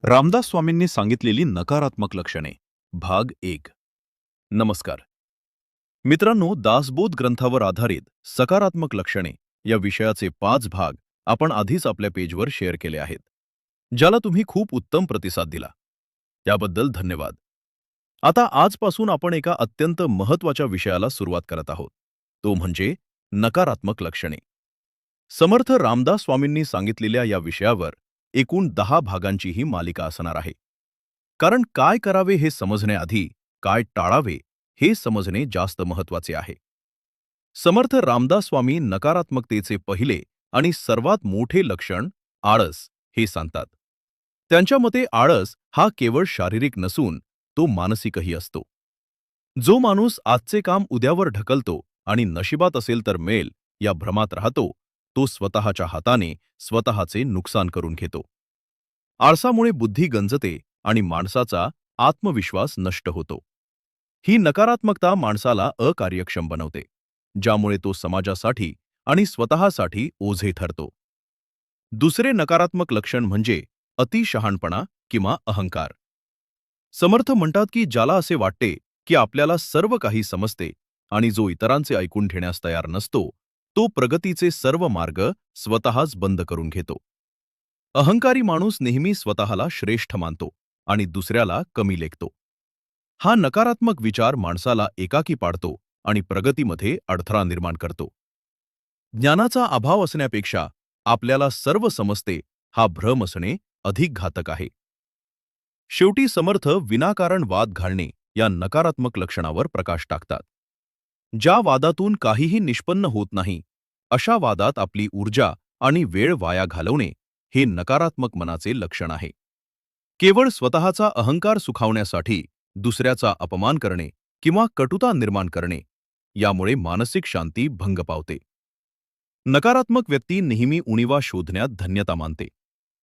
रामदास स्वामींनी सांगितलेली नकारात्मक लक्षणे भाग 1. नमस्कार मित्रांनो, दासबोध ग्रंथावर आधारित सकारात्मक लक्षणे या विषयाचे 5 भाग आपण आधीच आपल्या पेजवर शेअर केले आहेत, ज्याला तुम्ही खूप उत्तम प्रतिसाद दिला, त्याबद्दल धन्यवाद. आता आजपासून आपण एका अत्यंत महत्त्वाच्या विषयाला सुरुवात करत आहोत, तो म्हणजे नकारात्मक लक्षणे. समर्थ रामदास स्वामींनी सांगितलेल्या या विषयावर एकूण 10 भागांची ही मालिका असणार आहे. कारण काय करावे हे समजण्याआधी काय टाळावे हे समजणे जास्त महत्त्वाचे आहे. समर्थ रामदास स्वामी नकारात्मकतेचे पहिले आणि सर्वात मोठे लक्षण आळस हे सांगतात. त्यांच्या मते आळस हा केवळ शारीरिक नसून तो मानसिकही असतो. जो माणूस आजचे काम उद्यावर ढकलतो आणि नशिबात असेल तर मिळेल या भ्रमात राहतो, तो स्वतःच्या हाताने स्वतःचे नुकसान करून घेतो. आळसामुळे बुद्धी गंजते आणि माणसाचा आत्मविश्वास नष्ट होतो. ही नकारात्मकता माणसाला अकार्यक्षम बनवते, ज्यामुळे तो समाजासाठी आणि स्वतःसाठी ओझे ठरतो. दुसरे नकारात्मक लक्षण म्हणजे अतिशहाणपणा किंवा अहंकार. समर्थ म्हणतात की ज्याला असे वाटते की आपल्याला सर्व काही समजते आणि जो इतरांचे ऐकून घेण्यास तयार नसतो, तो प्रगतीचे सर्व मार्ग स्वतःच बंद करून घेतो. अहंकारी माणूस नेहमी स्वतःला श्रेष्ठ मानतो आणि दुसऱ्याला कमी लेखतो. हा नकारात्मक विचार माणसाला एकाकी पाडतो आणि प्रगतीमध्ये अडथळा निर्माण करतो. ज्ञानाचा अभाव असण्यापेक्षा आपल्याला सर्व समजते हा भ्रम असणे अधिक घातक आहे. शेवटी समर्थ विनाकारण वाद घालणे या नकारात्मक लक्षणावर प्रकाश टाकतात. ज्या वादातून काहीही निष्पन्न होत नाही, अशा वादात आपली ऊर्जा आणि वेळ वाया घालवणे हे नकारात्मक मनाचे लक्षण आहे. केवळ स्वतःचा अहंकार सुखावण्यासाठी दुसऱ्याचा अपमान करणे किंवा कटुता निर्माण करणे, यामुळे मानसिक शांती भंग पावते. नकारात्मक व्यक्ती नेहमी उणीवा शोधण्यात धन्यता मानते,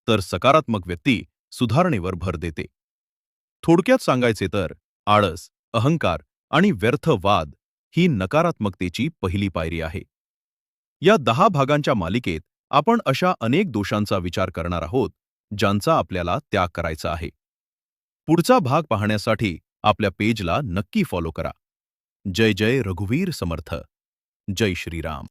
तर सकारात्मक व्यक्ती सुधारणेवर भर देते. थोडक्यात सांगायचे तर आळस, अहंकार आणि व्यर्थ वाद ही नकारात्मकतेची पहिली पायरी आहे. या 10 भागांच्या मालिकेत आपण अशा अनेक दोषांचा विचार करणार आहोत, ज्यांचा आपल्याला त्याग करायचा आहे. पुढचा भाग पाहण्यासाठी आपल्या पेजला नक्की फॉलो करा. जय जय रघुवीर समर्थ. जय श्रीराम.